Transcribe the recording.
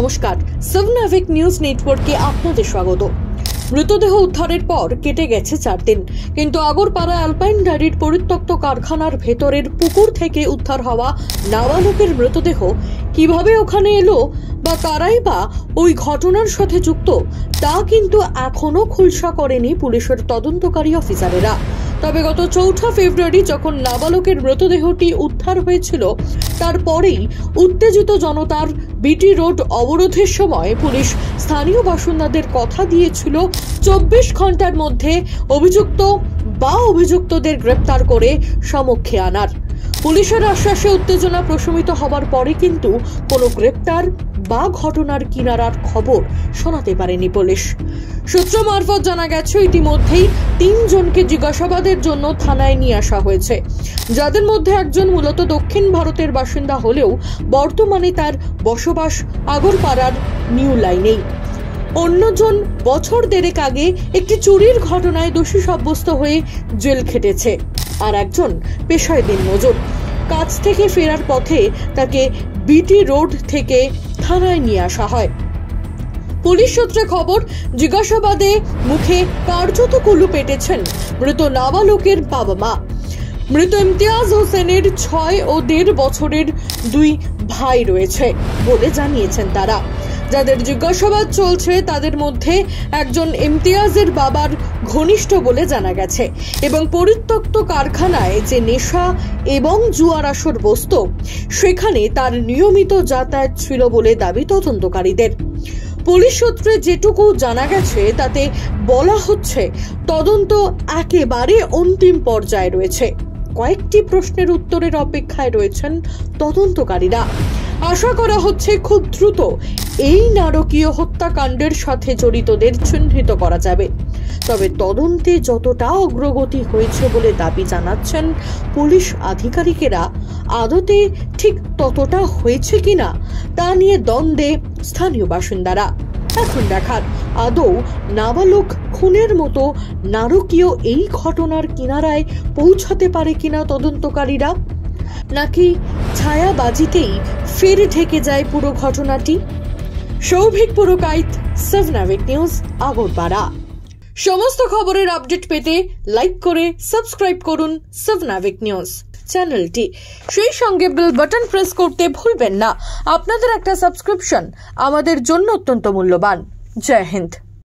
নমস্কার, সাবনাভিক নিউজ নেটওয়ার্কে আপনাদের স্বাগত। মৃতদেহ উদ্ধারের পর কেটে গেছে 4 দিন, কিন্তু আগরপাড়া অ্যালপাইন ডায়েরির পরিত্যক্ত কারখানার ভেতরের পুকুর থেকে উদ্ধার হওয়া নাবালকের মৃতদেহ কিভাবে ওখানে এলো বা কারাই বা ওই ঘটনার সাথে যুক্ত তা কিন্তু এখনো খুলসা করেনি পুলিশের তদন্তকারী অফিসারেরা। তবে গত 4 ফেব্রুয়ারি যখন নাবালকের মৃতদেহটি উদ্ধার হয়েছিল, তারপরেই উত্তেজিত জনতার বিটি রোড অবরোধের সময় পুলিশ স্থানীয় বাসিন্দাদের কথা দিয়েছিল 24 ঘন্টার মধ্যে অভিযুক্ত বা অভিযুক্তদের গ্রেপ্তার করে সমক্ষে আনার। পুলিশের আশ্বাসে উত্তেজনা প্রশমিত হবার পরে কিন্তু কোনো গ্রেপ্তার বা ঘটনার কিনারার খবর শোনাতে পারেনি পুলিশ। সূত্র মারফত জানা গেছে ইতিমধ্যেই 3 জনকে জিজ্ঞাসাবাদের জন্য থানায় নিয়ে আসা হয়েছে, যাদের মধ্যে একজন মূলত দক্ষিণ ভারতের বাসিন্দা হলেও বর্তমানে তার বসবাস আগরপাড়ার নিউ লাইনেই। অন্যজন বছর দেড়েক আগে একটি চুরির ঘটনায় দোষী সাব্যস্ত হয়ে জেল খেটেছে, আর একজন পেশায় দিনমজুর। কাজ থেকে ফেরার পথে তাকে বিটি রোড থেকে থানায় নিয়ে আসা হয়। পুলিশ সূত্রে খবর, জিজ্ঞাসাবাদে মুখে কার্যত কুলু পেটেছেন মৃত নাবালকের বাবা মা। মৃত ইমতিয়াজ হোসেনের 6 ও 1.5 বছরের 2 ভাই রয়েছে বলে জানিয়েছেন তারা। যাদের জিজ্ঞাসাবাদ চলছে তাদের মধ্যে একজন ইমতিয়াজের বাবার ঘনিষ্ঠ বলে জানা গেছে, এবং পরিত্যক্ত কারখানায় যে নেশা এবং জুয়ার আসর বসত সেখানে তার নিয়মিত যাতায়াত ছিল বলে দাবি তদন্তকারীদের। পুলিশ সূত্রে যেটুকু জানা গেছে তাতে বলা হচ্ছে তদন্ত একেবারে অন্তিম পর্যায়ে রয়েছে। কয়েকটি প্রশ্নের উত্তরের অপেক্ষায় রয়েছেন তদন্তকারীরা। আশা করা হচ্ছে খুব দ্রুত এই নারকীয় হত্যাকাণ্ডের সাথে জড়িতদের চিহ্নিত করা যাবে। তবে তদন্তে যতটা অগ্রগতি হয়েছে বলে দাবি জানাচ্ছেন পুলিশ আধিকারিকেরা, আদতে ঠিক ততটা হয়েছে কিনা তা নিয়ে দ্বন্দ্বে স্থানীয় বাসিন্দারা। এখন দেখার আদৌ নাবালক খুনের মতো নারকীয় এই ঘটনার কিনারায় পৌঁছাতে পারে কিনা তদন্তকারীরা, নাকি ছায়াবাজিতেই ফের ঢেকে যায় পুরো ঘটনাটি। সৌভিক পুরকাইত, সাবনাভিক নিউজ, আগরপাড়া। সমস্ত খবরের আপডেট পেতে লাইক করে সাবস্ক্রাইব করুন সাবনাভিক নিউজ চ্যানেলটি। সেই সঙ্গে বেল বাটন প্রেস করতে ভুলবেন না। আপনাদের একটা সাবস্ক্রিপশন আমাদের জন্য অত্যন্ত মূল্যবান। জয় হিন্দ।